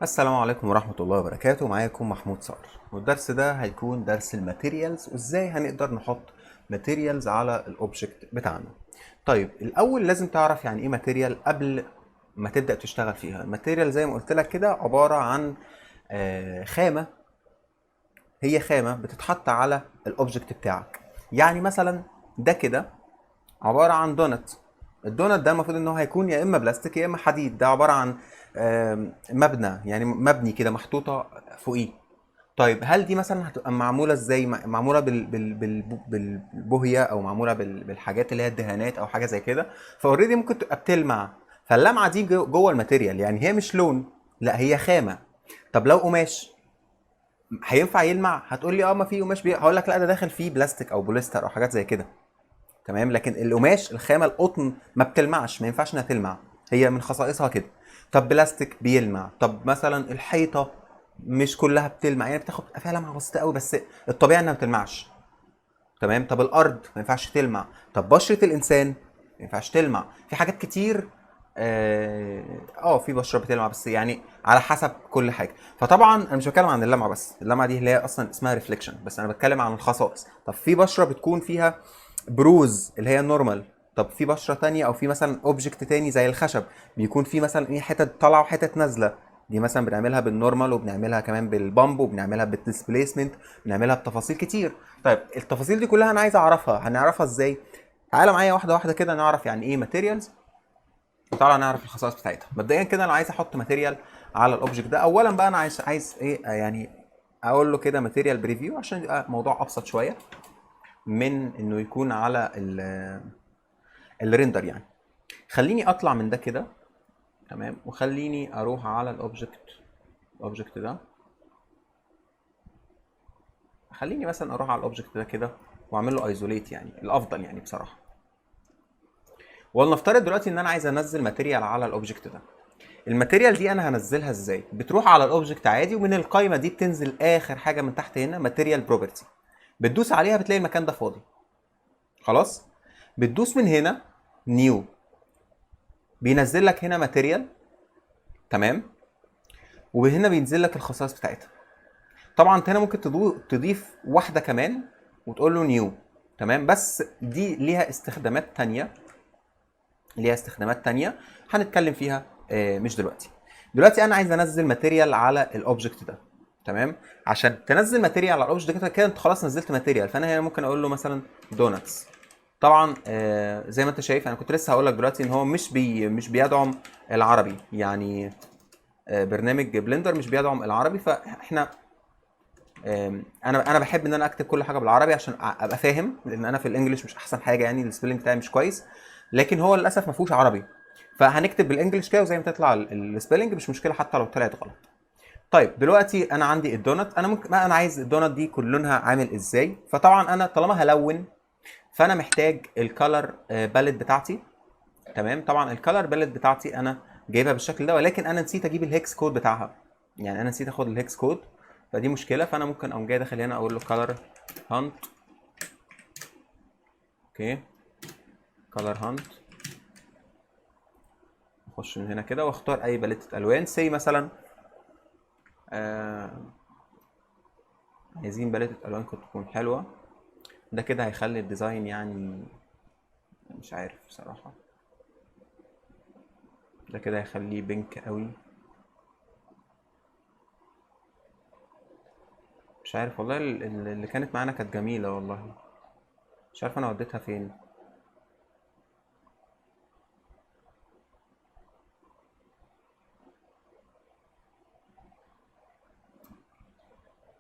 السلام عليكم ورحمة الله وبركاته. معاكم محمود صقر، والدرس ده هيكون درس الماتيريالز وازاي هنقدر نحط ماتيريالز على الاوبجكت بتاعنا. طيب الاول لازم تعرف يعني ايه ماتيريال قبل ما تبدأ تشتغل فيها. الماتيريال زي ما قلت لك كده عبارة عن خامة. هي خامة بتتحط على الاوبجكت بتاعك. يعني مثلا ده كده عبارة عن دونت. الدونت ده المفروض ان هو هيكون يا اما بلاستيك يا اما حديد. ده عبارة عن مبنى، يعني مبني كده محطوطة فوقيه. طيب هل دي مثلا هتبقى معمولة ازاي؟ معمولة بالبوهية او معمولة بالحاجات اللي هي الدهانات او حاجة زي كده. فاوريدي ممكن تبقى بتلمع. فاللمعة دي جوه الماتيريال، يعني هي مش لون، لا هي خامة. طب لو قماش هينفع يلمع؟ هتقول لي اه ما في قماش هقول لك لا، ده داخل فيه بلاستيك او بوليستر او حاجات زي كده. تمام. لكن القماش الخامه القطن ما بتلمعش، ما ينفعش انها تلمع. هي من خصائصها كده. طب بلاستيك بيلمع. طب مثلا الحيطه مش كلها بتلمع، يعني بتاخد فيها لمعه بسيطه قوي، بس الطبيعي انها ما بتلمعش. تمام. طب الارض ما ينفعش تلمع. طب بشره الانسان ما ينفعش تلمع. في حاجات كتير. في بشره بتلمع، بس يعني على حسب كل حاجه. فطبعا انا مش بتكلم عن اللمعه بس، اللمعه دي اللي هي اصلا اسمها ريفليكشن، بس انا بتكلم عن الخصائص. طب في بشره بتكون فيها بروز اللي هي النورمال. طب في بشره تانية او في مثلا اوبجكت تاني زي الخشب بيكون في مثلا ايه حتت طالعه وحتت نازله. دي مثلا بنعملها بالنورمال، وبنعملها كمان بالبامب، وبنعملها بالديسبيسمنت، بنعملها بتفاصيل كتير. طيب التفاصيل دي كلها انا عايز اعرفها، هنعرفها ازاي؟ تعالى معايا واحده واحده كده نعرف يعني ايه ماتيريالز، وطبعا نعرف الخصائص بتاعتها. مبدئيا كده انا عايز احط ماتيريال على الاوبجكت ده. اولا بقى انا عايز ايه يعني اقول له كده ماتيريال بريفيو عشان يبقى الموضوع ابسط شويه من انه يكون على الريندر يعني. خليني اطلع من ده كده. تمام. وخليني اروح على الاوبجكت ده. خليني مثلا اروح على الاوبجكت ده كده واعمل له ايزوليت، يعني الافضل يعني بصراحه. ولنفترض دلوقتي ان انا عايز انزل ماتيريال على الاوبجكت ده. الماتيريال دي انا هنزلها ازاي؟ بتروح على الاوبجكت عادي، ومن القائمه دي بتنزل اخر حاجه من تحت هنا ماتيريال بروبرتي. بتدوس عليها بتلاقي المكان ده فاضي. خلاص. بتدوس من هنا نيو، بينزل لك هنا ماتيريال. تمام. وهنا بينزل لك الخصائص بتاعتها. طبعا انت هنا ممكن تضيف واحده كمان وتقول له نيو. تمام. بس دي ليها استخدامات تانية. هنتكلم فيها مش دلوقتي. دلوقتي انا عايز انزل ماتيريال على الاوبجكت ده. تمام. عشان تنزل ماتيريال على الاوبجكت ده كده انت خلاص نزلت ماتيريال، فانا هنا ممكن اقول له مثلا دونتس. طبعا زي ما انت شايف، انا كنت لسه هقول لك دلوقتي ان هو مش بيدعم العربي يعني. برنامج بلندر مش بيدعم العربي، فاحنا انا بحب ان انا اكتب كل حاجه بالعربي عشان ابقى فاهم، لان انا في الانجليش مش احسن حاجه، يعني السبيلنج بتاعي مش كويس. لكن هو للاسف ما فيهوش عربي. فهنكتب بالانجلش كده وزي ما تطلع السبيلنج مش مشكله حتى لو طلعت غلط. طيب دلوقتي انا عندي الدونت. انا ممكن ما انا عايز الدونت دي كل لونها عامل ازاي. فطبعا انا طالما هلون فانا محتاج الكالر باليت بتاعتي. تمام. طبعا الكالر باليت بتاعتي انا جايبها بالشكل ده، ولكن انا نسيت اجيب الهكس كود بتاعها. يعني انا نسيت اخد الهكس كود، فدي مشكله. فانا ممكن اقوم جاي داخل هنا اقول له كالر هانت. اوكي. كالر هانت. اخش من هنا كده واختار اي باليتة الوان سي مثلا. آه عايزين باليتة الوان كنت تكون حلوه. ده كده هيخلي الديزاين يعني مش عارف بصراحه. ده كده هيخليه بينك قوي. مش عارف والله. اللي كانت معانا كانت جميله والله. مش عارف انا وديتها فين.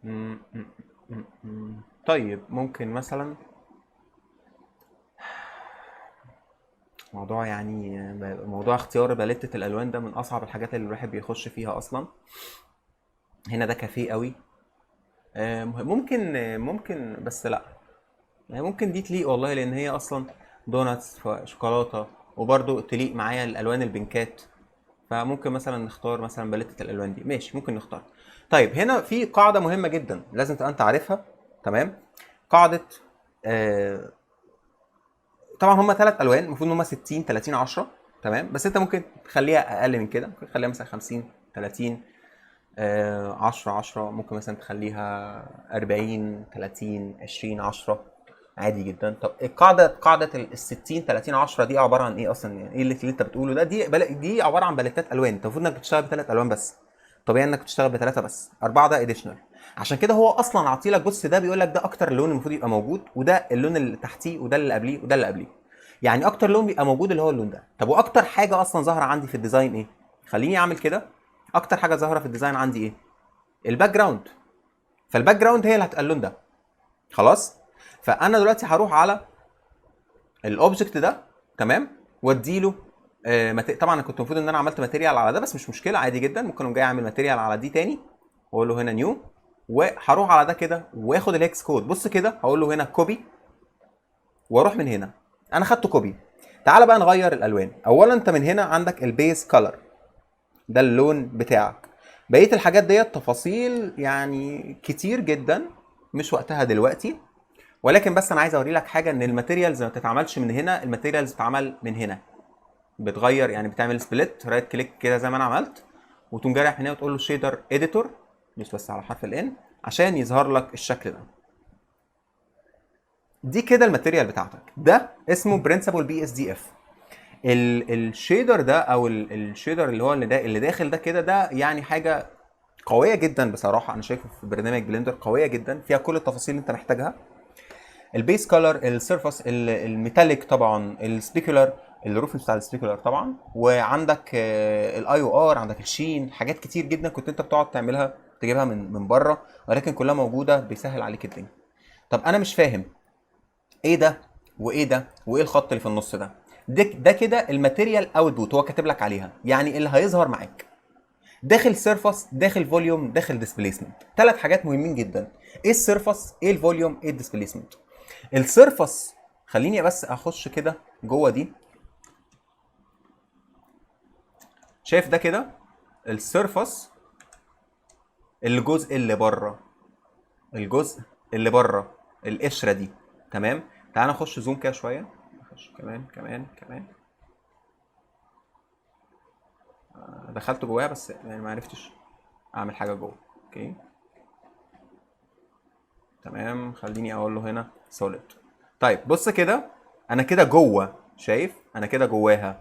م- م- طيب ممكن مثلا موضوع يعني موضوع اختيار باليتة الالوان ده من اصعب الحاجات اللي الواحد بيخش فيها اصلا. هنا ده كافيه قوي. ممكن بس لا. يعني ممكن دي تليق والله، لان هي اصلا دوناتس شوكولاته، وبرده تليق معايا الالوان البنكات. فممكن مثلا نختار مثلا باليتة الالوان دي. ماشي ممكن نختار. طيب هنا في قاعده مهمه جدا لازم تبقى انت عارفها. تمام. قاعده آه طبعا هم ثلاث الوان، المفروض ان هم 60 30 10. تمام. بس انت ممكن تخليها اقل من كده، ممكن تخليها مثلا 50 30. 10 10 ممكن مثلا تخليها 40 30 20 10 عادي جدا. طب قاعده ال 60 30 10 دي عباره عن ايه اصلا؟ يعني ايه اللي انت بتقوله ده؟ دي عباره عن باليتات الوان. انت المفروض انك بتشتغل بثلاث الوان بس، طبيعي انك بتشتغل بثلاثه بس، اربعه ده اديشنال. عشان كده هو اصلا عاطيلك، بص ده بيقول لك ده اكتر لون المفروض يبقى موجود، وده اللون اللي تحتيه، وده اللي قبليه، وده اللي قبليه. يعني اكتر لون بيبقى موجود اللي هو اللون ده. طب واكتر حاجه اصلا ظاهره عندي في الديزاين ايه؟ خليني اعمل كده. اكتر حاجه ظاهره في الديزاين عندي ايه؟ الباك جراوند. فالباك جراوند هي اللي هتبقى اللون ده. خلاص. فانا دلوقتي هروح على الاوبجكت ده، تمام، واديله طبعا انا كنت المفروض ان انا عملت ماتيريال على ده، بس مش مشكله عادي جدا. ممكن اقوم جاي اعمل ماتيريال على دي تاني، واقول له هنا نيو، وهروح على ده كده واخد الهكس كود. بص كده هقول له هنا كوبي، واروح من هنا انا خدته كوبي. تعال بقى نغير الالوان. اولا انت من هنا عندك البيز كلر، ده اللون بتاعك. بقيه الحاجات ديت تفاصيل يعني كتير جدا، مش وقتها دلوقتي. ولكن بس انا عايز اوري لك حاجه، ان الماتيريالز ما بتتعملش من هنا، الماتيريالز بتتعمل من هنا. بتغير يعني بتعمل سبليت رايت كليك كده زي ما انا عملت، وتقوم جاي رايح هنا وتقول له شيدر اديتور، مش بس على حرف الان عشان يظهر لك الشكل ده. دي كده الماتيريال بتاعتك، ده اسمه برنسبل بي اس دي اف. الشيدر ده او الشيدر اللي هو اللي داخل ده كده، ده يعني حاجه قويه جدا بصراحه. انا شايفه في برنامج بلندر قويه جدا، فيها كل التفاصيل اللي انت محتاجها. البيس كولر، السيرفس، الميتاليك طبعا، السبيكولر، الروف بتاع السبيكولر طبعا، وعندك الاي او ار، عندك الشين، حاجات كتير جدا كنت انت بتقعد تعملها تجيبها من بره، ولكن كلها موجوده بيسهل عليك الدنيا. طب انا مش فاهم ايه ده وايه ده وايه الخط اللي في النص ده؟ ده كده الماتيريال اوتبوت، هو كاتب لك عليها يعني اللي هيظهر معاك داخل سيرفس، داخل فوليوم، داخل ديسبيسمنت. ثلاث حاجات مهمين جدا: ايه السيرفس، ايه الفوليوم، ايه الديسبيسمنت. السيرفس، خليني بس اخش كده جوه دي. شايف ده كده السيرفس، الجزء اللي بره، الجزء اللي بره القشره دي، تمام. تعال نخش زوم كده شويه، نخش كمان. دخلت جواها بس يعني ما عرفتش اعمل حاجه جوه. اوكي تمام، خليني اقول له هنا سوليد. طيب بص كده، انا كده جوه، شايف انا كده جواها،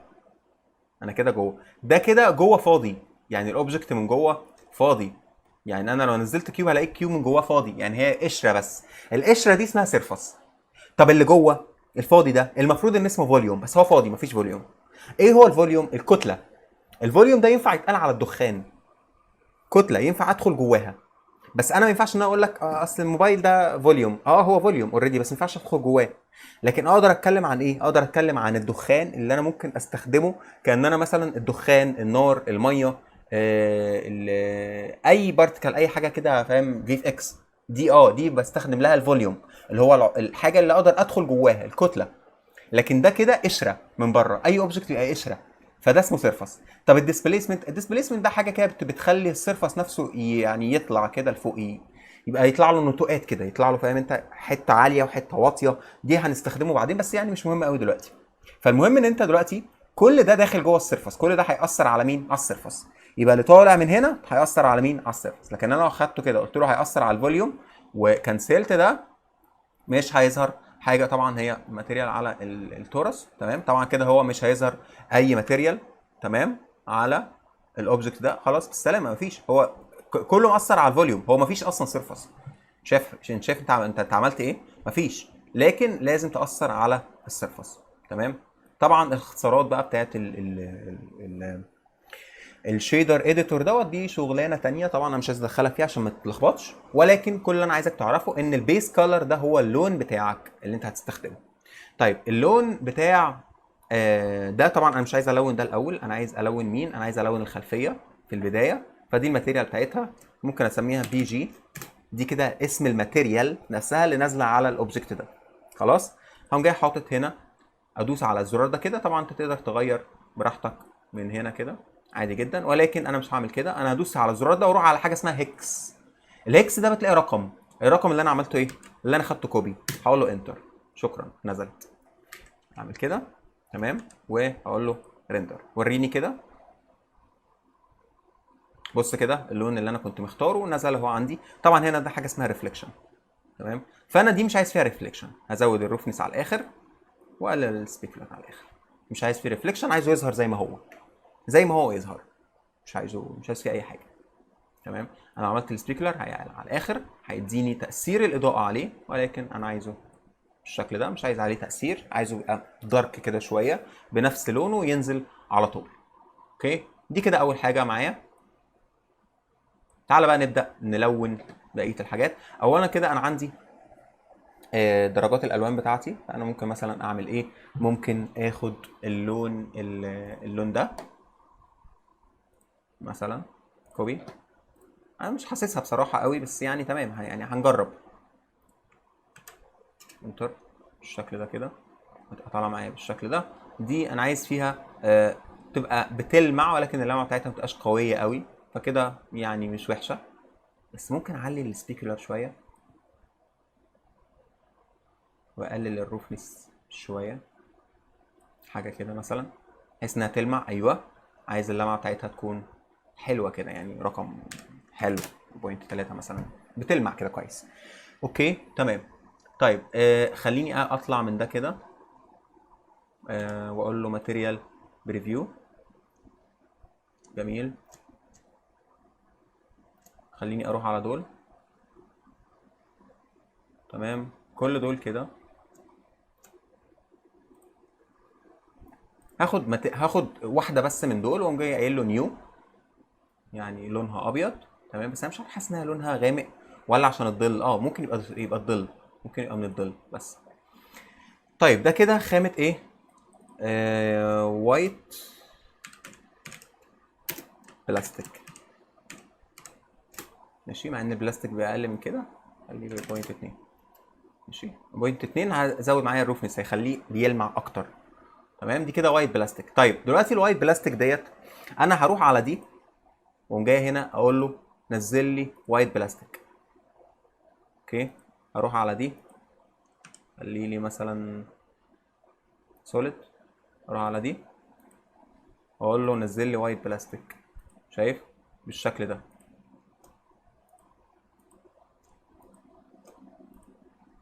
انا كده جوه. ده كده جوه فاضي، يعني الاوبجكت من جوه فاضي. يعني انا لو نزلت كيو هلاقي كيو من جوه فاضي، يعني هي قشره بس. القشره دي اسمها سيرفس. طب اللي جوه الفاضي ده المفروض ان اسمه فوليوم، بس هو فاضي مفيش فوليوم. ايه هو الفوليوم؟ الكتله. الفوليوم ده ينفع يتقال على الدخان، كتله ينفع ادخل جواها. بس انا ما ينفعش ان انا اقول لك اصل الموبايل ده فوليوم. هو فوليوم اوريدي، بس ما ينفعش ادخل جواه. لكن اقدر اتكلم عن ايه؟ اقدر اتكلم عن الدخان اللي انا ممكن استخدمه، كان انا مثلا الدخان، النار، الميه، اي بارتكل، اي حاجه كده، فاهم؟ في اف اكس دي دي بستخدم لها الفوليوم، اللي هو الحاجه اللي اقدر ادخل جواها، الكتله. لكن ده كده قشره من بره، اي اوبجكت يبقى قشره، فده اسمه سيرفس. طب الديسبيسمنت ده حاجه كده بتخلي السيرفس نفسه يعني يطلع كده لفوق، يبقى يطلع له نتوءات كده، يطلع له، فاهم انت، حته عاليه وحته واطيه. دي هنستخدمه بعدين، بس يعني مش مهم قوي دلوقتي. فالمهم ان انت دلوقتي كل ده داخل جوه السيرفس، كل ده هيأثر على مين؟ على السيرفس. يبقى اللي طالع من هنا هيأثر على مين؟ على السيرفس. لكن انا لو خدته كده قلت له هيأثر على الفوليوم وكنسلت ده، مش هيظهر حاجه. طبعا هي ماتيريال على التورس، تمام. طبعا كده هو مش هيظهر اي ماتيريال، تمام، على الاوبجكت ده. خلاص بالسلامه، مفيش. هو كله مأثر على الفوليوم، هو مفيش اصلا سيرفس. شايف انت عملت ايه؟ مفيش. لكن لازم تأثر على السيرفس، تمام. طبعا الاختصارات بقى بتاعت ال الشيدر اديتور دوت، دي شغلانه تانية طبعا انا مش عايز ادخلك فيها عشان ما تتلخبطش. ولكن كل اللي انا عايزك تعرفه ان البيس كولر ده هو اللون بتاعك اللي انت هتستخدمه. طيب اللون بتاع ده طبعا انا مش عايز الون ده الاول، انا عايز الون مين؟ انا عايز الون الخلفيه في البدايه. فدي الماتيريال بتاعتها، ممكن اسميها بي جي. دي كده اسم الماتيريال نفسها اللي نازله على الاوبجكت ده. خلاص. هقوم جاي حاطط هنا، ادوس على الزرار ده كده. طبعا انت تقدر تغير براحتك من هنا كده عادي جدا، ولكن انا مش هعمل كده. انا هدوس على الزرار ده واروح على حاجه اسمها هيكس. الهيكس ده بتلاقي رقم، الرقم اللي انا عملته ايه؟ اللي انا خدته كوبي. هقول له انتر، شكرا نزلت. اعمل كده، تمام، وهقول له ريندر، وريني كده. بص كده اللون اللي انا كنت مختاره نزل اهو عندي. طبعا هنا ده حاجه اسمها ريفليكشن، تمام. فانا دي مش عايز فيها ريفليكشن، هزود الروفنس على الاخر واقلل السبيكولر على الاخر. مش عايز فيه ريفليكشن، عايزه يظهر زي ما هو، زي ما هو يظهر، مش عايز فيه اي حاجه، تمام. انا عملت السبيكولر على الاخر هيديني تاثير الاضاءه عليه، ولكن انا عايزه بالشكل ده، مش عايز عليه تاثير، عايزه يبقى دارك كده شويه بنفس لونه ينزل على طول. اوكي، دي كده اول حاجه معايا. تعالى بقى نبدا نلون بقيه الحاجات. اولا كده انا عندي درجات الالوان بتاعتي. انا ممكن مثلا اعمل ايه؟ ممكن اخد اللون ده مثلا كوبي. انا مش حاسسها بصراحه قوي، بس يعني تمام، يعني هنجرب. انتر بالشكل ده كده، هتبقى طالعه معايا بالشكل ده. دي انا عايز فيها تبقى بتلمع، ولكن اللمعه بتاعتها ما تبقاش قويه قوي، فكده يعني مش وحشه. بس ممكن اعلي السبيكولر شويه واقلل الروفنس شويه، حاجه كده مثلا، بحيث انها تلمع. ايوه، عايز اللمعه بتاعتها تكون حلوه كده، يعني رقم حلو 0.3 مثلا، بتلمع كده كويس. اوكي تمام. طيب خليني اطلع من ده كده واقول له ماتيريال بريفيو. جميل. خليني اروح على دول، تمام، كل دول كده. هاخد واحده بس من دول واقوم جاي قايل له نيو، يعني لونها ابيض، تمام. بس انا مش عارف، حاسس انها لونها غامق ولا عشان الظل. ممكن يبقى الظل، ممكن يبقى من الظل بس. طيب ده كده خامة ايه؟ وايت بلاستيك. ماشي، مع ان البلاستيك باقل من كده، خليه ب 0.2. ماشي، 0.2 هزود معايا الروفنس، هيخليه بيلمع اكتر، تمام. دي كده وايت بلاستيك. طيب دلوقتي الوايت بلاستيك ديت انا هروح على دي واقوم جاي هنا اقول له نزل لي وايت بلاستيك. اوكي، هروح على دي، خلي لي مثلا سوليد، اروح على دي واقول له نزل لي وايت بلاستيك. شايف بالشكل ده؟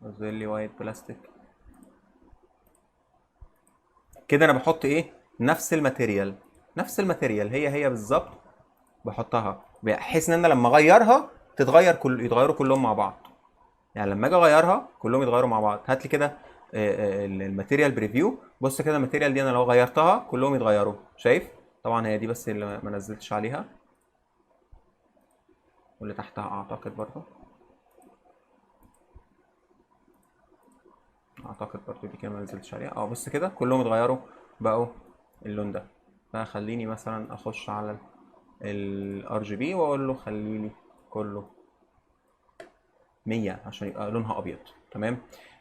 نزل لي وايت بلاستيك كده. انا بحط ايه؟ نفس الماتيريال، نفس الماتيريال هي بالظبط بحطها، بحيث ان انا لما اغيرها يتغيروا كلهم مع بعض. يعني لما اجي اغيرها كلهم يتغيروا مع بعض. هات لي كده الماتيريال بريفيو. بص كده الماتيريال دي انا لو غيرتها كلهم يتغيروا. شايف؟ طبعا هي دي بس اللي ما نزلتش عليها، واللي تحتها اعتقد برضو دي كده ما نزلتش عليها. بص كده كلهم اتغيروا، بقوا اللون ده. فخليني مثلا اخش على الار جي بي واقول له خلي لي كله 100 عشان يبقى لونها ابيض، تمام.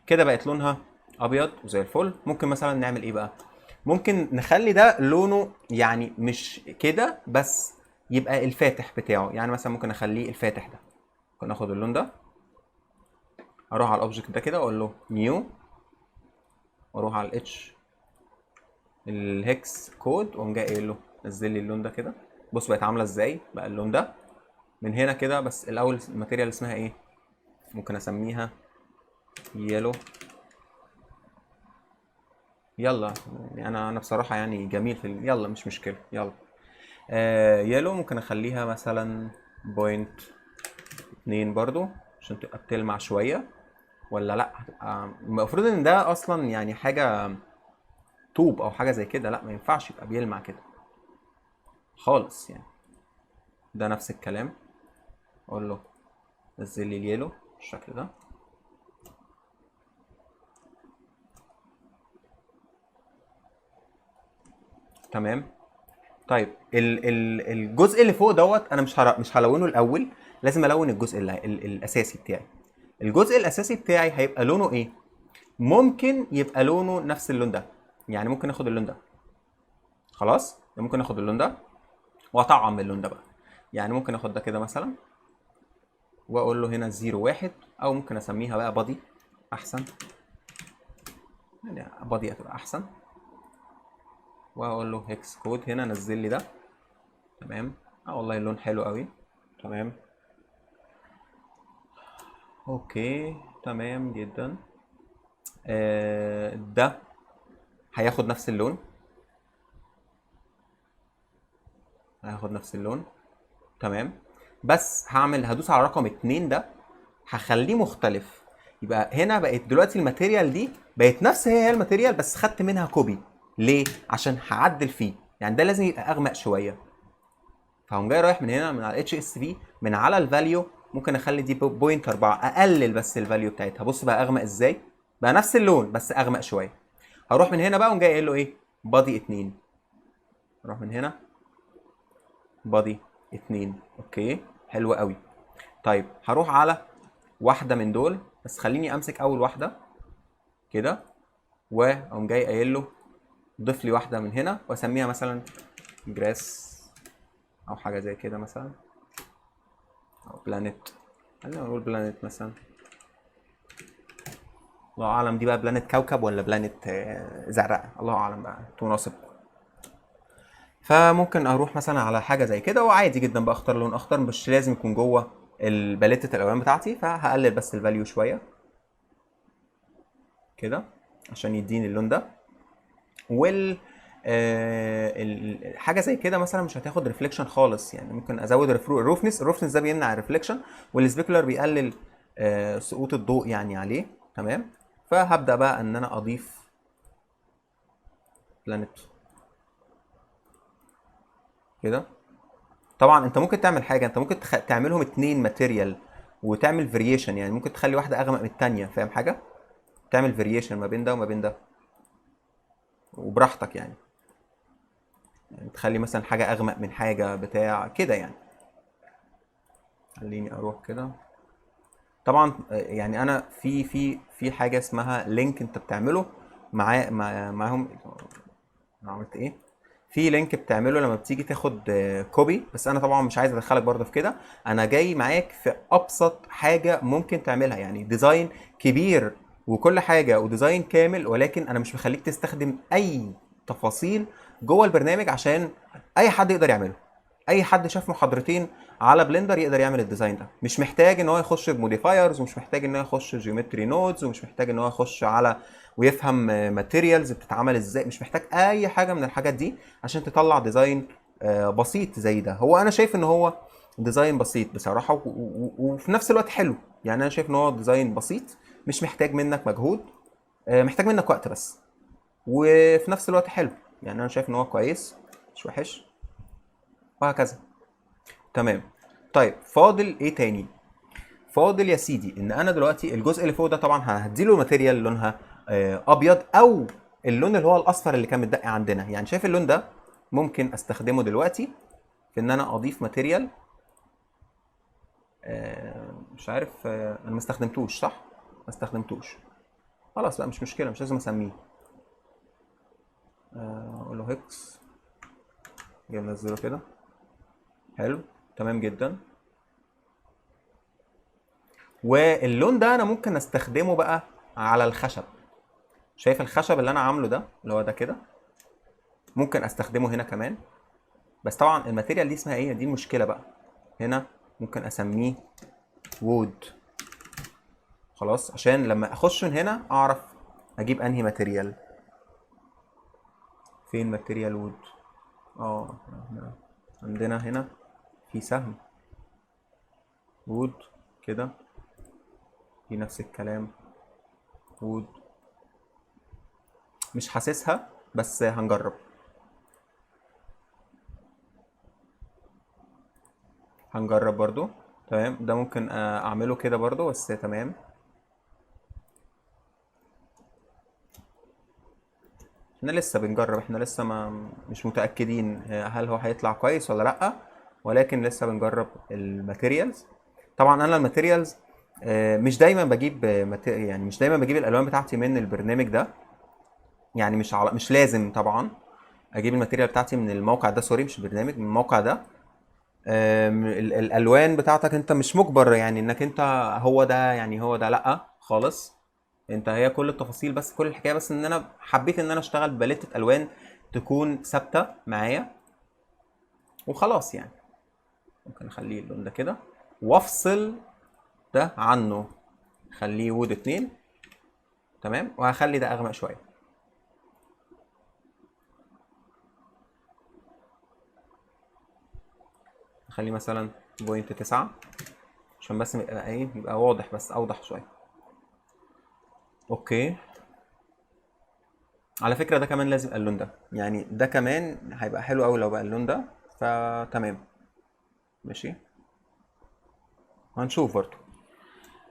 كده بقت لونها ابيض وزي الفل. ممكن مثلا نعمل ايه بقى؟ ممكن نخلي ده لونه يعني مش كده بس، يبقى الفاتح بتاعه. يعني مثلا ممكن اخليه الفاتح ده. ممكن اخد اللون ده، اروح على الاوبجكت ده كده واقول له نيو، واروح على الاتش الهكس كود واقوم جاي قايل له نزل لي اللون ده كده. بص بقت عامله ازاي بقى اللون ده من هنا كده. بس الاول الماتيريال اسمها ايه؟ ممكن اسميها يلو. يلا يعني انا بصراحه يعني جميل في يلا مش مشكله، يلا. يلو ممكن اخليها مثلا 0.2 برضو عشان تبقى بتلمع شويه. ولا لا، هتبقى المفروض ان ده اصلا يعني حاجه طوب او حاجه زي كده، لا ما ينفعش يبقى بيلمع كده خالص يعني. ده نفس الكلام، اقول له نزل لي اليلو بالشكل ده. تمام. طيب الجزء اللي فوق دوت انا مش هلونه الاول، لازم الون الجزء الاساسي بتاعي. الجزء الاساسي بتاعي هيبقى لونه ايه؟ ممكن يبقى لونه نفس اللون ده. يعني ممكن اخد اللون ده، خلاص، ممكن اخد اللون ده واطعم اللون ده بقى. يعني ممكن اخد ده كده مثلا واقول له هنا 01، او ممكن اسميها بقى بادي احسن، يعني بادي هتبقى احسن. واقول له هيكس كود هنا نزل لي ده، تمام. والله اللون حلو قوي. تمام. اوكي تمام جدا. ده هياخد نفس اللون. هياخد نفس اللون. تمام. بس هدوس على رقم 2 ده، هخليه مختلف. يبقى هنا بقت دلوقتي الماتيريال دي بقت نفس هي الماتيريال، بس خدت منها كوبي. ليه؟ عشان هعدل فيه، يعني ده لازم يبقى اغمق شويه. فهقوم جاي رايح من هنا من على اتش اس في، من على الفاليو ممكن اخلي دي بوينت 4، اقلل بس الفاليو بتاعتها. بص بقى اغمق ازاي، بقى نفس اللون بس اغمق شويه. هروح من هنا بقى وقوم جاي قايل له ايه، بادي 2. اروح من هنا بادي 2. اوكي حلو قوي. طيب هروح على واحده من دول، بس خليني امسك اول واحده كده، واقوم جاي قايل له ضيف لي واحده من هنا واسميها مثلا جراس او حاجه زي كده مثلا، او بلانيت. خلينا نقول بلانيت مثلا. الله اعلم دي بقى بلانيت كوكب ولا بلانيت زرقاء، الله اعلم بقى تناسب. فممكن اروح مثلا على حاجه زي كده، وعادي جدا بقى اختار لون اخضر، مش لازم يكون جوه الباليتة الالوان بتاعتي. فهقلل بس الفاليو شويه كده عشان يديني اللون ده. وال حاجه زي كده مثلا مش هتاخد ريفليكشن خالص، يعني ممكن ازود الروفنس ده بيمنع الريفليكشن، والسبيكولر بيقلل سقوط الضوء يعني عليه. تمام. فهبدا بقى ان انا اضيف بلانت كده. طبعا انت ممكن تعمل حاجه، انت ممكن تعملهم اتنين ماتيريال وتعمل فاريشن، يعني ممكن تخلي واحده اغمق من التانيه، فاهم حاجه؟ تعمل فاريشن ما بين ده وما بين ده، وبراحتك يعني. يعني تخلي مثلا حاجه اغمق من حاجه بتاع كده يعني. خليني اروح كده. طبعا يعني انا في حاجه اسمها لينك انت بتعمله معاهم. انا عملت ايه؟ في لينك بتعمله لما بتيجي تاخد كوبي، بس انا طبعا مش عايز ادخلك برضه في كده. انا جاي معاك في ابسط حاجه ممكن تعملها، يعني ديزاين كبير وكل حاجه وديزاين كامل، ولكن انا مش مخليك تستخدم اي تفاصيل جوه البرنامج عشان اي حد يقدر يعمله. اي حد شاف محاضرتين على بلندر يقدر يعمل الديزاين ده، مش محتاج ان هو يخش بموديفايرز، ومش محتاج ان هو يخش جيومتري نودز، ومش محتاج ان هو يخش على ويفهم ماتيريالز بتتعمل ازاي. مش محتاج اي حاجه من الحاجات دي عشان تطلع ديزاين بسيط زي ده. هو انا شايف ان هو ديزاين بسيط بصراحه، وفي نفس الوقت حلو. يعني انا شايف ان هو ديزاين بسيط، مش محتاج منك مجهود، محتاج منك وقت بس، وفي نفس الوقت حلو. يعني انا شايف ان هو كويس مش وحش، وهكذا. تمام. طيب فاضل ايه تاني؟ فاضل يا سيدي ان انا دلوقتي الجزء اللي فوق ده طبعا هديله ماتيريال لونها ابيض، او اللون اللي هو الاصفر اللي كان متدقي عندنا. يعني شايف اللون ده ممكن استخدمه دلوقتي في ان انا اضيف ماتيريال. مش عارف، انا ما استخدمتوش صح؟ ما استخدمتوش. خلاص بقى مش مشكله، مش لازم اسميه. اقول له هيكس، جاي منزله كده. حلو. تمام جدا. واللون ده انا ممكن استخدمه بقى على الخشب. شايف الخشب اللي انا عامله ده اللي هو ده كده، ممكن استخدمه هنا كمان. بس طبعا الماتيريال دي اسمها ايه؟ دي المشكله بقى. هنا ممكن اسميه وود. خلاص عشان لما اخش من هنا اعرف اجيب انهي ماتيريال. فين ماتيريال وود؟ إحنا عندنا هنا في سهم وود كده، في نفس الكلام وود. مش حاسسها بس هنجرب. هنجرب برضو. تمام. ده ممكن اعمله كده برضو، بس تمام. احنا لسه بنجرب، احنا لسه ما مش متأكدين هل هو هيطلع كويس ولا لأ، ولكن لسه بنجرب الماتيريالز. طبعا انا الماتيريالز مش دايما بجيب يعني مش دايما بجيب الالوان بتاعتي من البرنامج ده. يعني مش لازم طبعا اجيب الماتيريال بتاعتي من الموقع ده، سوري مش البرنامج، من الموقع ده. الالوان بتاعتك انت مش مجبر يعني انك انت هو ده، يعني هو ده لا خالص. انت هي كل التفاصيل، بس كل الحكايه بس ان انا حبيت ان انا اشتغل بباليتة الوان تكون ثابته معايا وخلاص يعني. ممكن اخليه اللون ده كده، وافصل ده عنه، خليه وود 2. تمام، وهخلي ده اغمق شويه. خليه مثلا 0.9 عشان بس يبقى ايه، يبقى واضح، بس اوضح شويه. اوكي، على فكره ده كمان لازم اللون ده، يعني ده كمان هيبقى حلو قوي لو بقى اللون ده، فتمام ماشي، هنشوف برضه.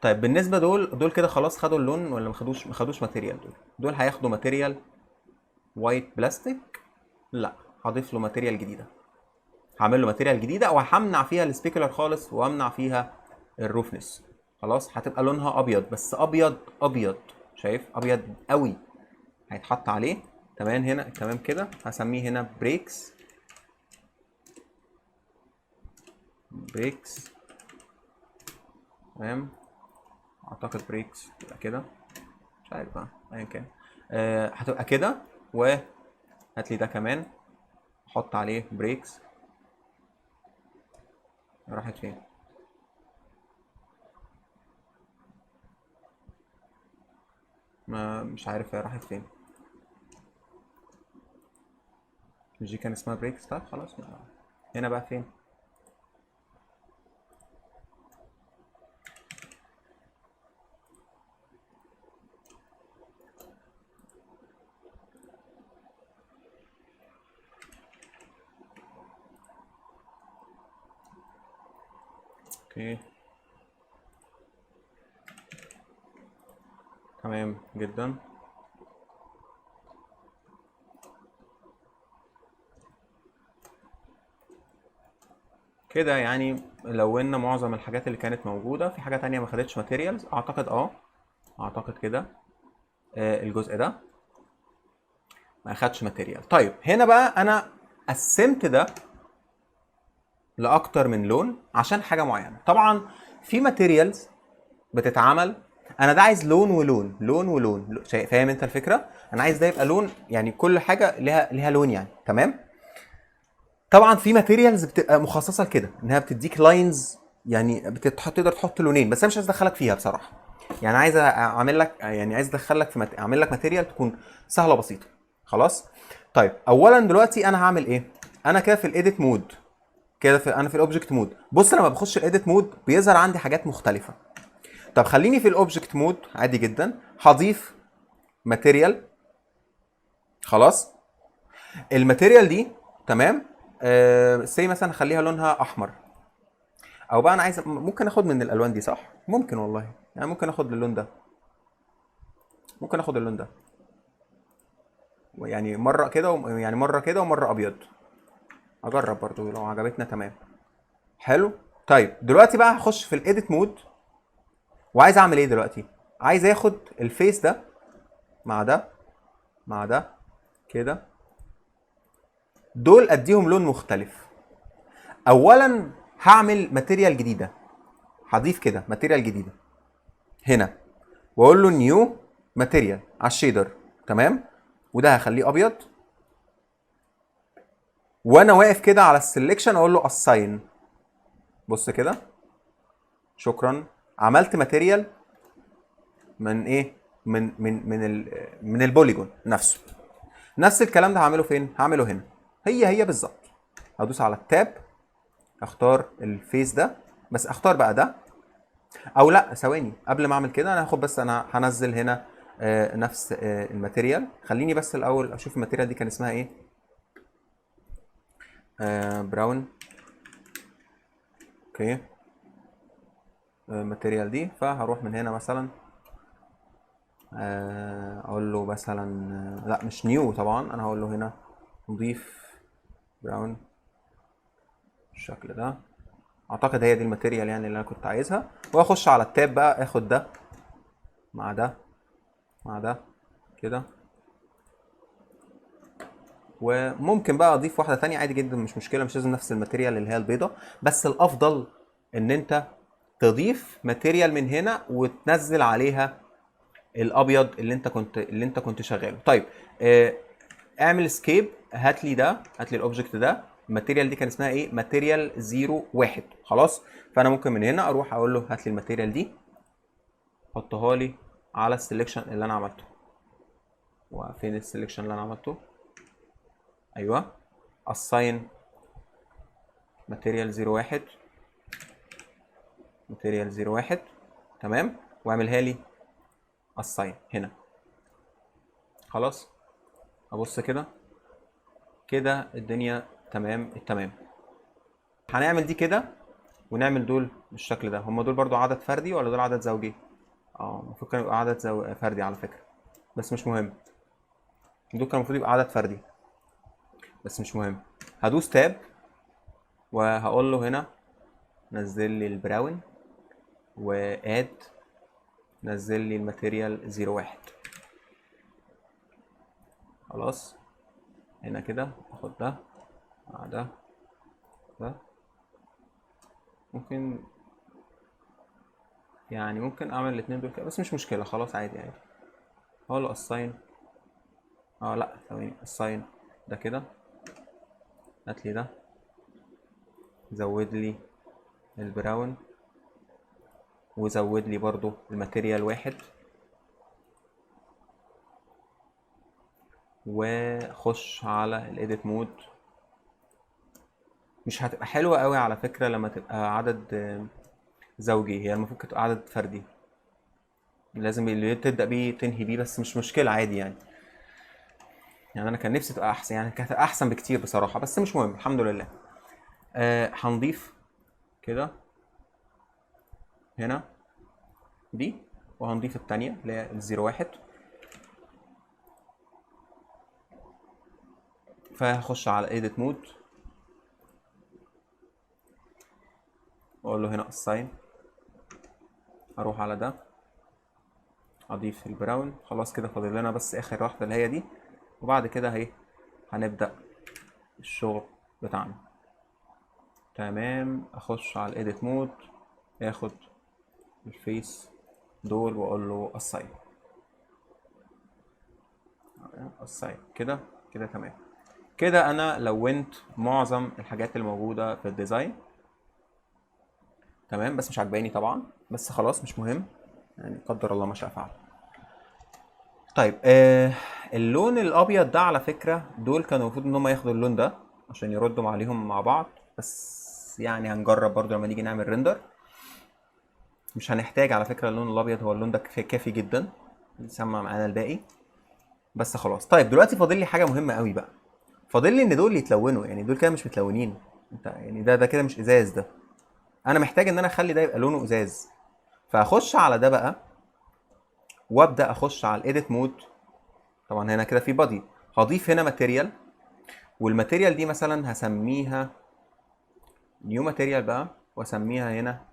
طيب بالنسبه دول كده خلاص خدوا اللون ولا ما خدوش ماتيريال؟ دول هياخدوا ماتيريال وايت بلاستيك. لا، هضيف له ماتيريال جديده، هعمل له ماتيريال جديده وهمنع فيها السبيكولر خالص، وامنع فيها الروفنس. خلاص هتبقى لونها ابيض، بس ابيض ابيض، شايف؟ ابيض قوي هيتحط عليه. تمام، هنا تمام كده، هسميه هنا بريكس. بريكس، تمام، اعتقد بريكس يبقى كده، مش عارف بقى، ايا كان. هتبقى كده، وهات لي ده كمان، احط عليه بريكس. راحت فين؟ ما مش عارف هي راحت فين. مش دي كان اسمها بريكس؟ طيب خلاص، هنا بقى فين؟ اوكي، تمام جدا. كده يعني لونا معظم الحاجات اللي كانت موجودة. في حاجة تانية ما خدتش ماتيريالز اعتقد، اعتقد كده. الجزء ده ما اخدش ماتيريال. طيب هنا بقى انا قسمت ده لاكتر من لون عشان حاجة معينة. طبعا في ماتيريالز بتتعمل، انا ده عايز لون ولون، لون ولون، فاهم انت الفكرة؟ انا عايز ده يبقى لون، يعني كل حاجة ليها لون يعني. تمام. طبعا في ماتيريالز بتبقى مخصصه لكده، انها بتديك لاينز، يعني تقدر تحط لونين، بس انا مش عايز ادخلك فيها بصراحه. يعني عايز اعمل لك، يعني عايز ادخلك في اعمل لك ماتيريال تكون سهله بسيطه. خلاص. طيب اولا دلوقتي انا هعمل ايه؟ انا كده في الايديت مود، كده انا في الاوبجكت مود. بص لما بخش الايديت مود بيظهر عندي حاجات مختلفه. طب خليني في الاوبجكت مود عادي جدا، هضيف ماتيريال. خلاص. الماتيريال دي، تمام، سي مثلا اخليها لونها احمر، او بقى انا عايز ممكن اخد من الالوان دي، صح؟ ممكن والله، يعني ممكن اخد اللون ده، ممكن اخد اللون ده، يعني مره كده يعني مره كده ومره ابيض. اجرب برضو لو عجبتنا. تمام، حلو. طيب دلوقتي بقى هخش في الايديت مود، وعايز اعمل ايه دلوقتي؟ عايز اخد الفيس ده مع ده مع ده كده، دول اديهم لون مختلف. اولا هعمل ماتيريال جديده، هضيف كده ماتيريال جديده هنا، واقول له نيو ماتيريال على الشيدر. تمام، وده هخليه ابيض، وانا واقف كده على السلكشن اقول له اساين. بص كده، شكرا، عملت ماتيريال من ايه، من البوليجون نفسه. نفس الكلام ده هعمله فين؟ هعمله هنا، هي بالظبط. هدوس على التاب، اختار الفيس ده، بس اختار بقى ده، او لا ثواني، قبل ما اعمل كده انا هاخد بس، انا هنزل هنا نفس الماتيريال. خليني بس الاول اشوف الماتيريال دي كان اسمها ايه. براون. اوكي، الماتيريال دي، فهروح من هنا مثلا اقول له مثلا لا مش نيو طبعا، انا هقول له هنا نضيف براون بالشكل ده. اعتقد هي دي الماتيريال يعني اللي انا كنت عايزها، واخش على التاب بقى اخد ده مع ده مع ده كده. وممكن بقى اضيف واحده تانية عادي جدا، مش مشكله، مش لازم نفس الماتيريال اللي هي البيضه، بس الافضل ان انت تضيف ماتيريال من هنا وتنزل عليها الابيض اللي انت كنت شغاله. طيب اعمل اسكيب، هات لي ده، هات لي الاوبجكت ده، الماتيريال دي كان اسمها ايه؟ ماتيريال 01. خلاص. فانا ممكن من هنا اروح اقول له هات لي الماتيريال دي، حطها لي على السلكشن اللي انا عملته. وفين السلكشن اللي انا عملته؟ ايوه، assign ماتيريال 01، ماتيريال 01. تمام. واعملها لي assign هنا. خلاص. ابص كده، كده الدنيا تمام التمام. هنعمل دي كده ونعمل دول بالشكل ده. هم دول برضو عدد فردي ولا دول عدد زوجي؟ المفروض كان يبقى عدد فردي على فكرة، بس مش مهم. دول كان المفروض يبقى عدد فردي بس مش مهم. هدوس تاب وهقول له هنا نزل لي البراون، واد نزل لي الماتيريال 01. خلاص. هنا كده اخد ده مع ده، ممكن يعني ممكن اعمل الاتنين دول كده، بس مش مشكلة، خلاص عادي عادي. هقول له assign. لا ثواني، assign ده كده، هات لي ده، زود لي البراون، وزود لي برضو الماتيريال 1، وخش على الايديت مود. مش هتبقى حلوة قوي على فكرة لما تبقى عدد زوجي، هي المفروض تبقى عدد فردي، لازم اللي تبدأ بيه تنهي بيه، بس مش مشكلة عادي يعني. يعني انا كان نفسي تبقى احسن، يعني كانت احسن بكتير بصراحة، بس مش مهم الحمد لله. هنضيف كده هنا دي، وهنضيف التانية اللي هي ال01. فهخش على edit mode واقول له هنا assign. اروح على ده، اضيف البراون. خلاص كده فاضل لنا بس اخر واحدة اللي هي دي، وبعد كده اهي هنبدأ الشغل بتاعنا. تمام. اخش على edit mode، اخد الفيس دول واقول له assign. كده كده تمام. كده انا لونت معظم الحاجات الموجودة في الديزاين. تمام، بس مش عجباني طبعا، بس خلاص مش مهم، يعني قدر الله ما شاء فعل. طيب اللون الابيض ده على فكرة دول كانوا المفروض ان هم ياخدوا اللون ده عشان يردوا عليهم مع بعض، بس يعني هنجرب برضو لما نيجي نعمل ريندر. مش هنحتاج على فكرة اللون الابيض، هو اللون ده كافي جدا يسمع معانا الباقي. بس خلاص. طيب دلوقتي فاضل لي حاجة مهمة قوي بقى، فاضل لي ان دول يتلونوا، يعني دول كده مش متلونين. انت يعني ده كده مش ازاز، ده انا محتاج ان انا اخلي ده يبقى لونه ازاز. فاخش على ده بقى وابدا اخش على الايديت مود. طبعا هنا كده في بادي، هضيف هنا ماتيريال، والماتيريال دي مثلا هسميها نيو ماتيريال بقى، واسميها هنا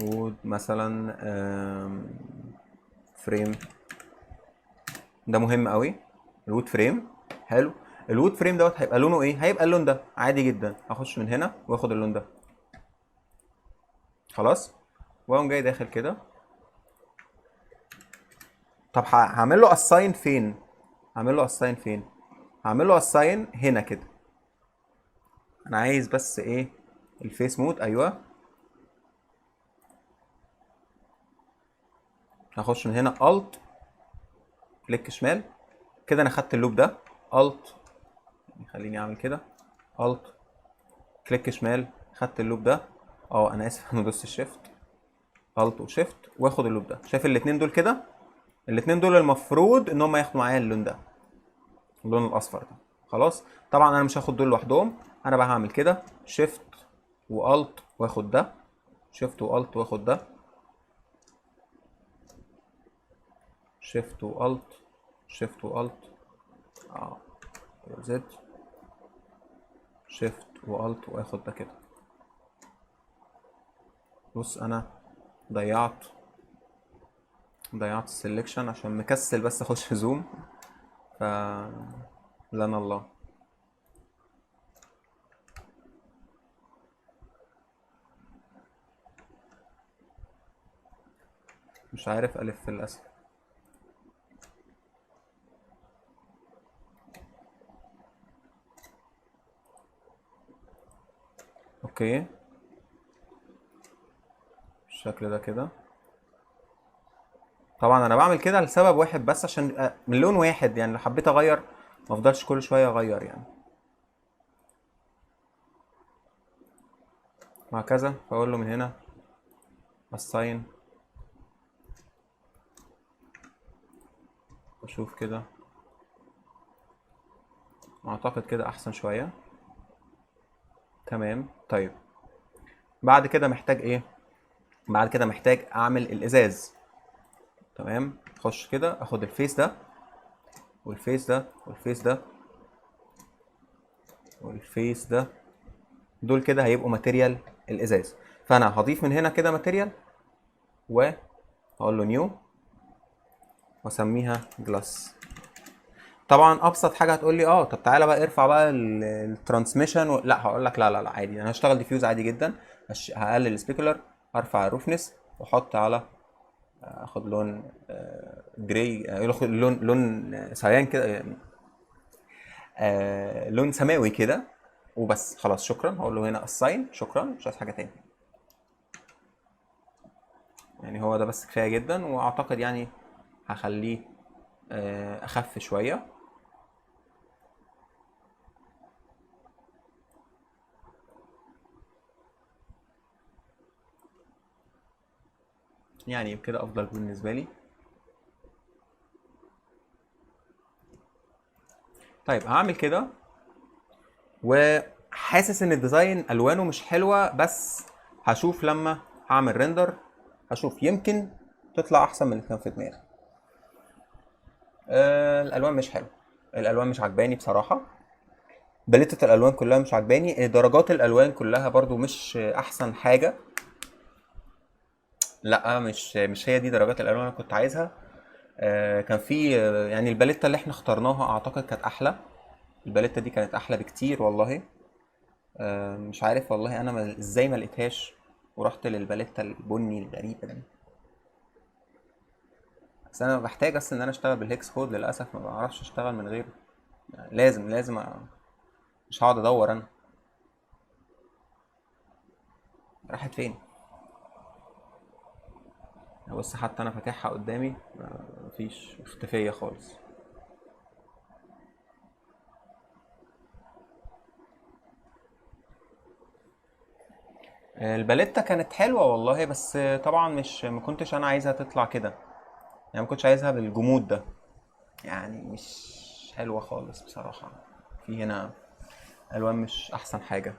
وود مثلا فريم. ده مهم قوي الوود فريم. حلو. الوود فريم دوت هيبقى لونه ايه؟ هيبقى اللون ده عادي جدا. هخش من هنا واخد اللون ده. خلاص. واقوم جاي داخل كده. طب هعمل له اساين فين؟ هعمل له اساين هنا كده. انا عايز بس ايه؟ الفيس مود. ايوه. هخش من هنا الت كليك شمال كده، انا خدت اللوب ده. الت، خليني اعمل كده، الت كليك شمال، خدت اللوب ده. انا اسف انا دوست الشيفت. الت وشيفت واخد اللوب ده. شايف الاتنين دول كده؟ الاتنين دول المفروض ان هم ياخدوا معايا اللون ده، اللون الاصفر ده. خلاص. طبعا انا مش هاخد دول لوحدهم، انا بقى هعمل كده شيفت والت واخد ده، شيفت والت واخد ده، شيفت والت، شيفت والت، زد، شيفت والت واخد ده كده. بص انا ضيعت السلكشن عشان مكسل بس اخش زوم، ف لنا الله. مش عارف الف للاسف. اوكي بالشكل ده كده. طبعا انا بعمل كده لسبب واحد بس، عشان من لون واحد يعني، لو حبيت اغير ما افضلش كل شويه اغير يعني، وهكذا. فاقول له من هنا assign، واشوف كده. اعتقد كده احسن شويه. تمام. طيب بعد كده محتاج ايه؟ بعد كده محتاج اعمل الازاز. تمام. اخش كده اخد الفيس ده والفيس ده والفيس ده والفيس ده، دول كده هيبقوا ماتيريال الازاز. فانا هضيف من هنا كده ماتيريال، وهقول له نيو، واسميها جلاس. طبعا ابسط حاجه هتقول لي طب تعالى بقى ارفع بقى الترانسميشن لا، هقول لك لا عادي، انا هشتغل ديفيوز عادي جدا. هقلل السبيكولر، ارفع الروفنس، واحط على اخد لون جراي، لون سيان كده، لون سماوي كده وبس. خلاص شكرا. هقول له هنا اساين، شكرا، مش عايز حاجه تاني يعني. هو ده بس كفايه جدا، واعتقد يعني هخليه اخف شويه. يعني كده افضل بالنسبه لي. طيب هعمل كده، وحاسس ان الديزاين الوانه مش حلوه، بس هشوف لما هعمل ريندر، هشوف يمكن تطلع احسن من اللي كان في دماغي. الالوان مش حلوه، الالوان مش عجباني بصراحه. باليتة الالوان كلها مش عجباني، درجات الالوان كلها برضو مش احسن حاجه. لا مش هي دي درجات الالوان اللي انا كنت عايزها. كان في يعني الباليتة اللي احنا اخترناها اعتقد كانت احلى. الباليتة دي كانت احلى بكتير والله. مش عارف والله انا ازاي ما لقيتهاش ورحت للباليتة البني الغريبة دي. بس انا بحتاج اصلا ان انا اشتغل بالهيكس كود، للاسف ما بعرفش اشتغل من غيره يعني. لازم مش هقعد ادور انا. راحت فين؟ بص حتى انا فاتحها قدامي مفيش، اختفية خالص. الباليتة كانت حلوة والله، بس طبعا مش ما كنتش انا عايزها تطلع كده يعني، ما كنتش عايزها بالجمود ده يعني. مش حلوة خالص بصراحة. في هنا الوان مش احسن حاجة،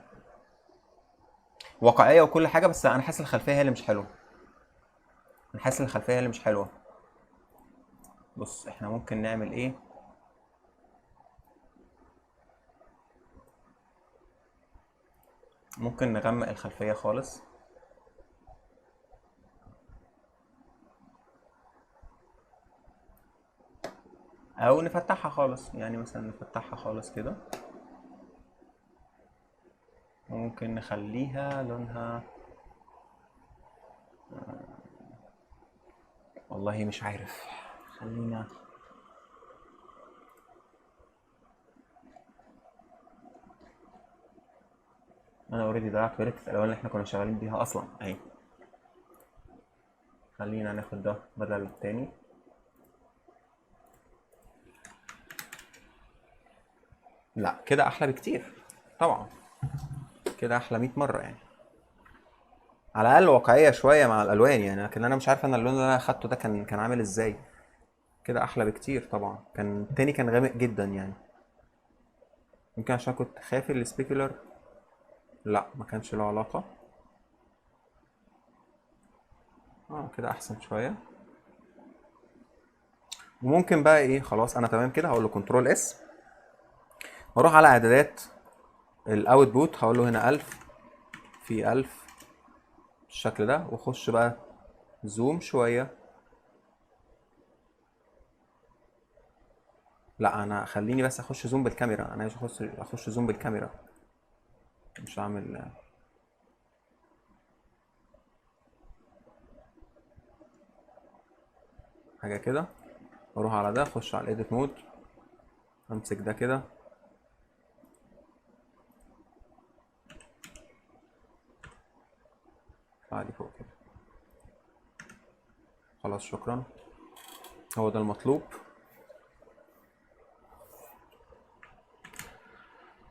واقعية وكل حاجة، بس انا حاسس الخلفية هي اللي مش حلوة. انا حاسس الخلفية هي اللي مش حلوة. بص احنا ممكن نعمل ايه؟ ممكن نغمق الخلفية خالص، او نفتحها خالص يعني. مثلا نفتحها خالص كده. ممكن نخليها لونها والله مش عارف. خلينا انا اوريدي ضيعت باليتة الالوان اللي احنا كنا شغالين بيها اصلا اهي. خلينا ناخد ده بدل التاني. لا كده احلى بكتير طبعا، كده احلى 100 مرة يعني. على الاقل واقعية شوية مع الالوان يعني. لكن انا مش عارف انا اللون اللي انا اخدته ده كان عامل ازاي. كده احلى بكتير طبعا. كان التاني كان غامق جدا يعني. يمكن عشان كنت خايف السبيكولر. لا ما كانش له علاقة. كده احسن شوية. وممكن بقى ايه، خلاص انا تمام كده. هقول له كنترول اس، واروح على اعدادات الاوتبوت، هقول له هنا 1000 في 1000 بالشكل ده، واخش بقى زوم شوية. لا انا خليني بس اخش زوم بالكاميرا، انا عايز اخش زوم بالكاميرا، مش هعمل حاجة كده. واروح على ده، اخش على الايديت مود، امسك ده كده، ارفع دي فوق كده. خلاص شكرا، هو ده المطلوب.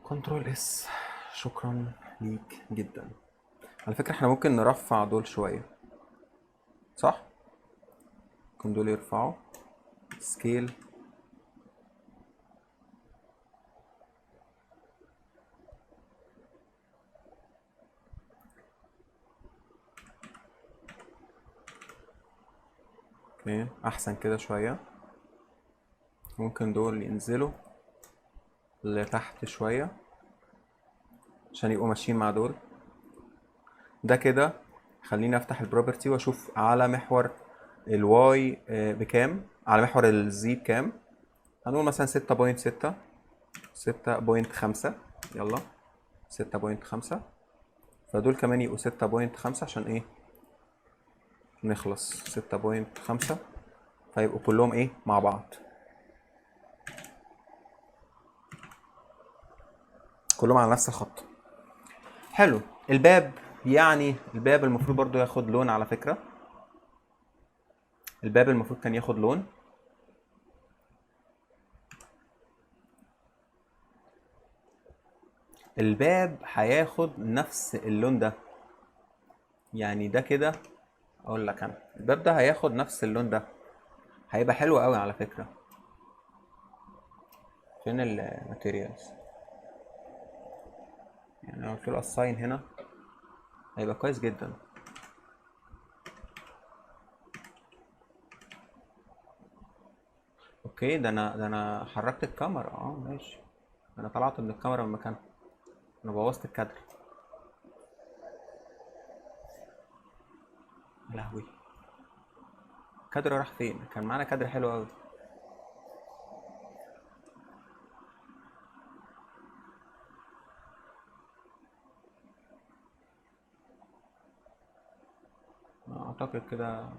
كنترول اس. شكرا ليك جدا. على فكرة احنا ممكن نرفع دول شوية، صح؟ ممكن دول يرفعوا سكيل. اوكي احسن كده شوية. ممكن دول ينزلوا لتحت شوية عشان يبقوا ماشيين مع دول. ده كده. خليني افتح البروبرتي واشوف على محور الواي بكام، على محور الزي بكام. هنقول مثلا 6.6، 6.5. يلا 6.5. فدول كمان يبقوا 6.5 عشان ايه نخلص. 6.5 فيبقوا كلهم ايه مع بعض، كلهم على نفس الخط. حلو. الباب، يعني الباب المفروض برضو ياخد لون على فكرة. الباب المفروض كان ياخد لون. الباب هياخد نفس اللون ده، يعني ده كده. اقول لك انا الباب ده هياخد نفس اللون ده، هيبقى حلو قوي على فكرة. فين الماتيريالز؟ يعني لو قلت له assign هنا هيبقى كويس جدا. اوكي، ده انا حركت الكاميرا. ماشي. انا طلعت من الكاميرا من مكانها، انا بوظت الكادر. يا لهوي، الكادر راح فين؟ كان معانا كادر حلو قوي. اعتقد كده.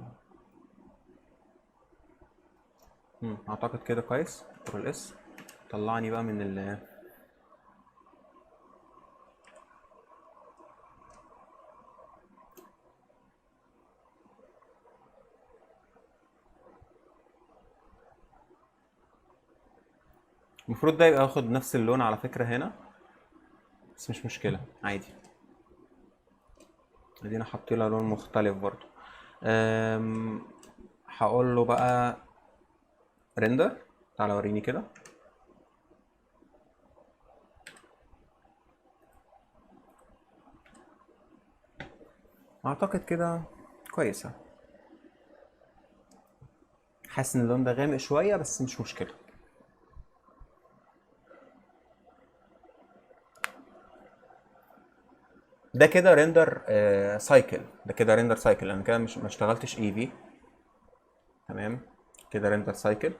اعتقد كده كويس. كنترول اس. طلعني بقى من المفروض ده يبقى ياخد نفس اللون على فكرة هنا، بس مش مشكلة عادي. ادينا حاطين له لون مختلف برضو. هقول له بقى ريندر. تعالى وريني كده. اعتقد كده كويسة. حاسس ان اللون ده غامق شوية بس مش مشكلة. ده كده ريندر سايكل. ده كده ريندر سايكل. انا كده مش ما اشتغلتش اي في. تمام. كده ريندر سايكل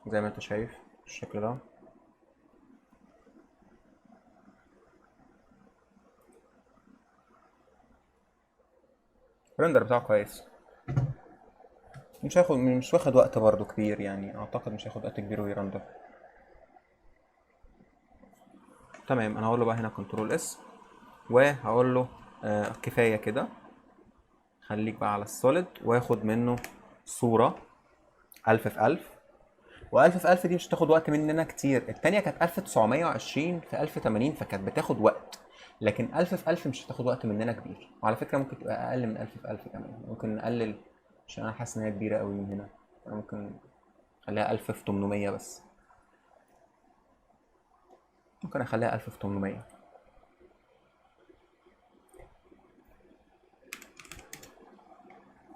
زي ما انت شايف الشكل ده. الريندر بتاعه كويس. مش واخد وقت برضو كبير، يعني اعتقد مش هياخد وقت كبير ويرندر. تمام. انا هقول له بقى هنا كنترول اس، وهقول له كفايه كده. خليك بقى على السوليد واخد منه صوره 1000 في 1000. و1000 في 1000 دي مش هتاخد وقت مننا كتير. التانية كانت 1920 في 1080 فكانت بتاخد وقت، لكن 1000 في 1000 مش هتاخد وقت مننا كبير. وعلى فكرة ممكن تبقى أقل من 1000 في 1000 كمان. ممكن نقلل عشان أنا حاسس إن هي كبيرة أوي من هنا. أنا ممكن أخليها 1000 في 800 بس. ممكن أخليها 1000 في 800.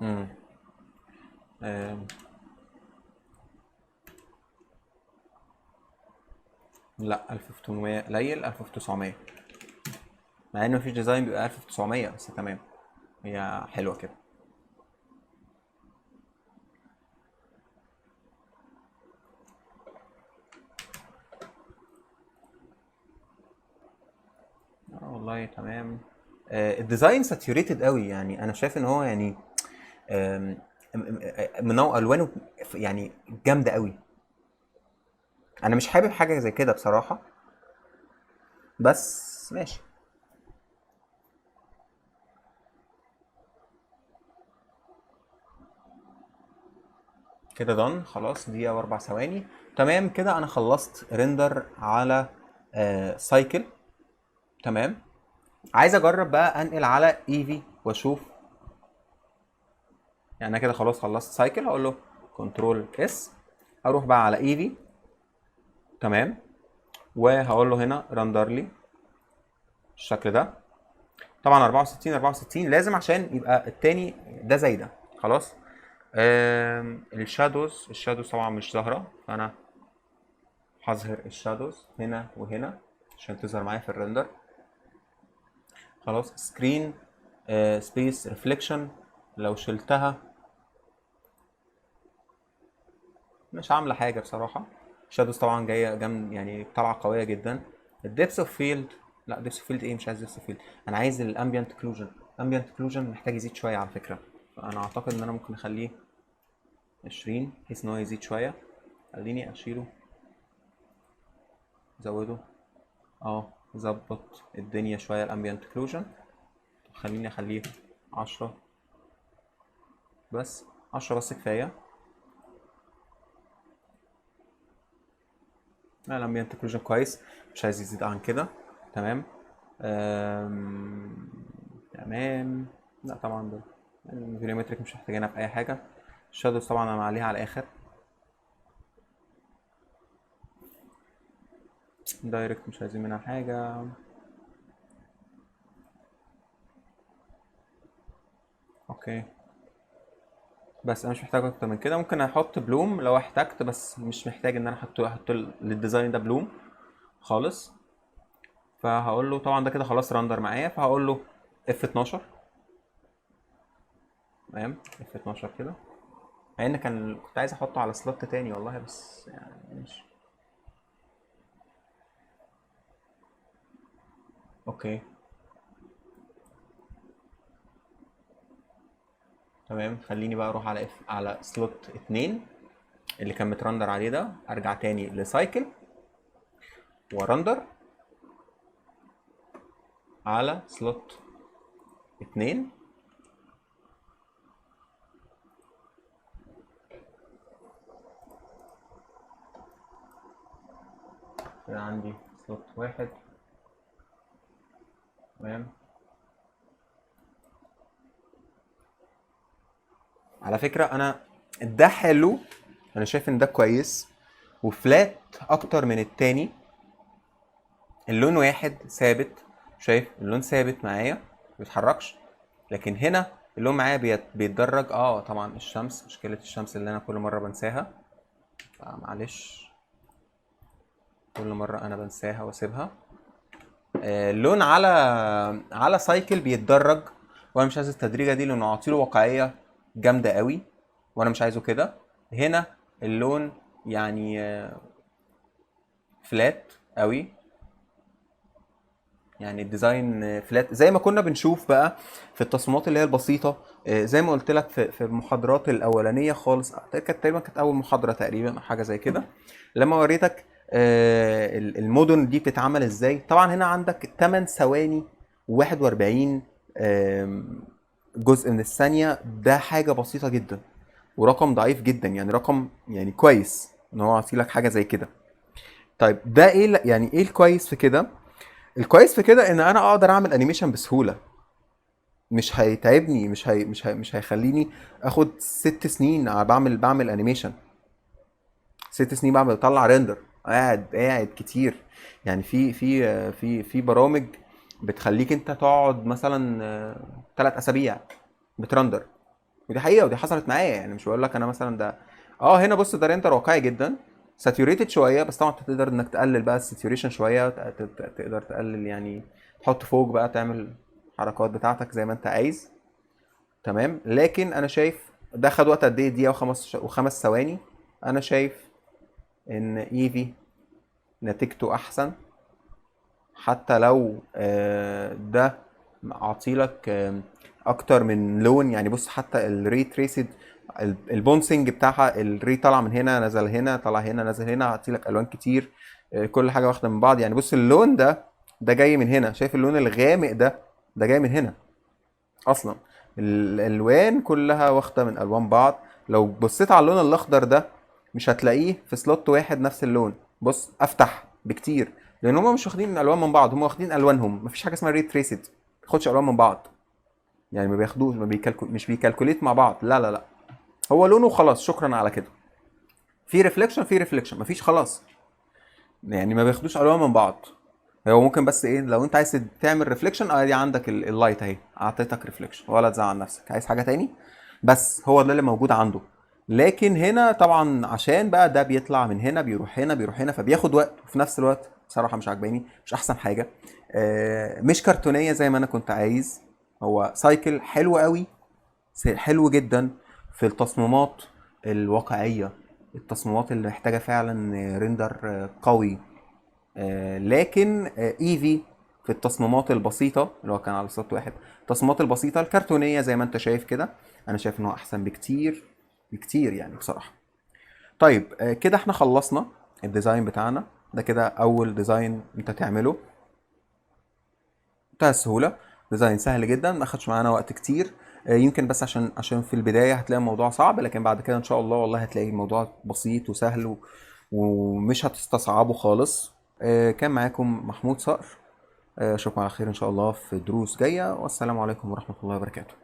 امم آم، لا 1000 في 800 قليل. 1000 في 900، مع إن مفيش ديزاين بيبقى 1000 في 900، بس تمام. هي حلوة كده. والله تمام. الديزاين ساتيوريتد قوي، يعني انا شايف ان هو يعني آم، منوع الوانه يعني جامده قوي. انا مش حابب حاجه زي كده بصراحه، بس ماشي. كده دون، خلاص دقيقة واربع ثواني. تمام كده انا خلصت ريندر على سايكل. تمام، عايز اجرب بقى انقل على ايفي واشوف. يعني انا كده خلاص خلصت سايكل، هقول له كنترول اس، اروح بقى على ايفي. تمام، وهقول له هنا رندر لي الشكل ده. طبعا 64 64 لازم عشان يبقى التاني ده زي ده. خلاص. الشادوز طبعا مش ظاهره، فانا هظهر الشادوز هنا وهنا عشان تظهر معايا في الرندر. خلاص. سكرين سبيس ريفليكشن لو شلتها مش عامله حاجه بصراحه. الشادوز طبعا جايه جنب، يعني طالعه قويه جدا. الديبس اوف فيلد، لا ديبس اوف فيلد ايه، مش عايز ديبس اوف فيلد، انا عايز الامبيانت كلوجن. الامبيانت كلوجن محتاج يزيد شويه على فكره، فانا اعتقد ان انا ممكن اخليه 20 بحيث ان هو يزيد شويه. خليني اشيله، زوده، ظبط الدنيا شويه الامبيانت كلوجن. خليني اخليه 10 بس، 10 بس كفايه. لا الامبيانت كلوجن كويس، مش عايز يزيد عن كده. تمام. تمام. لا طبعا ده الفيريومتريك مش محتاجينها في اي حاجه. الشادوز طبعا انا معليها على الاخر. دايركت مش عايزين منها حاجه. اوكي، بس انا مش محتاج اكتر من كده. ممكن احط بلوم لو احتجت، بس مش محتاج ان انا احط للديزاين ده بلوم خالص. فهقول له طبعا ده كده خلاص رندر معايا، فهقول له اف 12. تمام، اف 12 كده، مع ان كنت عايز احطه على سلوت تاني والله، بس يعني مش اوكي. تمام، خليني بقى اروح على سلوت 2 اللي كان مترندر عليه ده، ارجع تاني لسايكل ورندر على سلوت 2. كده عندي سلوت 1. تمام. على فكرة انا ده حلو، انا شايف ان ده كويس وفلات اكتر من التاني. اللون واحد ثابت، شايف اللون ثابت معايا ما بيتحركش، لكن هنا اللون معايا بيتدرج. طبعا الشمس، مشكلة الشمس اللي انا كل مرة بنساها، معلش كل مرة انا بنساها واسيبها. اللون على سايكل بيتدرج، وانا مش عايز التدريجة دي لانه اعطيله واقعية جامدة قوي، وانا مش عايزه كده. هنا اللون يعني فلات قوي، يعني الديزاين فلات زي ما كنا بنشوف بقى في التصميمات اللي هي البسيطه. زي ما قلت لك في المحاضرات الاولانيه خالص، كانت اول محاضره تقريبا او حاجه زي كده، لما وريتك المدن دي بتتعمل ازاي. طبعا هنا عندك 8 ثواني و41 جزء من الثانيه، ده حاجه بسيطه جدا ورقم ضعيف جدا، يعني رقم يعني كويس ان هو عاطي لك حاجه زي كده. طيب ده ايه يعني ايه الكويس في كده؟ الكويس في كده ان انا اقدر اعمل انيميشن بسهوله، مش هيتعبني، مش هيخليني اخد 6 سنين بعمل انيميشن. 6 سنين بعمل بطلع ريندر، قاعد كتير. يعني في برامج بتخليك انت تقعد مثلا 3 اسابيع بترندر، ودي حقيقه، ودي حصلت معايا. يعني مش بقول لك انا مثلا ده. هنا بص ده ريندر واقعي جدا، ساتوريتد شويه، بس طبعا تقدر انك تقلل بقى الساتوريشن شويه، تقدر تقلل يعني، تحط فوق بقى، تعمل الحركات بتاعتك زي ما انت عايز. تمام، لكن انا شايف ده خد وقت قد ايه، دقيقه وخمس ثواني. انا شايف ان ايفي نتيجته احسن، حتى لو ده اعطيلك اكتر من لون. يعني بص حتى الري تريسد، البونسنج بتاعها، الري طالع من هنا نزل هنا، طالع هنا نزل هنا، اعطيلك الوان كتير، كل حاجه واخده من بعض. يعني بص اللون ده جاي من هنا، شايف اللون الغامق ده جاي من هنا اصلا. الالوان كلها واخده من الوان بعض، لو بصيت على اللون الاخضر ده مش هتلاقيه في سلوت واحد نفس اللون. بص افتح بكتير، لان هم مش واخدين الالوان من بعض، هم واخدين الوانهم. مفيش حاجه اسمها ري تريسد، ما بياخدش الوان من بعض. يعني ما بياخدوش، ما مش بيكالكوليت مع بعض، لا لا لا. هو لونه وخلاص، شكرا على كده. في ريفليكشن، في ريفليكشن، مفيش خلاص. يعني ما بياخدوش الوان من بعض. هو ممكن بس ايه، لو انت عايز تعمل ريفليكشن ادي عندك اللايت اهي، اعطيتك ريفليكشن ولا تزعل نفسك. عايز حاجه تاني؟ بس هو ده اللي موجود عنده. لكن هنا طبعا عشان بقى ده بيطلع من هنا بيروح هنا بيروح هنا، فبياخد وقت، وفي نفس الوقت بصراحه مش عجباني، مش احسن حاجه. مش كرتونيه زي ما انا كنت عايز. هو سايكل حلو قوي، حلو جدا في التصميمات الواقعيه، التصميمات اللي محتاجه فعلا ريندر قوي. لكن ايفي في التصميمات البسيطة اللي هو كان على سطح واحد، التصميمات البسيطة الكرتونية زي ما انت شايف كده، انا شايف ان هو احسن بكتير بكتير يعني بصراحة. طيب كده احنا خلصنا الديزاين بتاعنا ده. كده اول ديزاين انت تعمله، منتهى السهولة. ديزاين سهل جدا، ما اخدش معانا وقت كتير. يمكن بس عشان في البداية هتلاقي الموضوع صعب، لكن بعد كده ان شاء الله والله هتلاقي الموضوع بسيط وسهل ومش هتستصعبه خالص. كان معاكم محمود صقر. اشوفكم على خير ان شاء الله في دروس جايه، والسلام عليكم ورحمه الله وبركاته.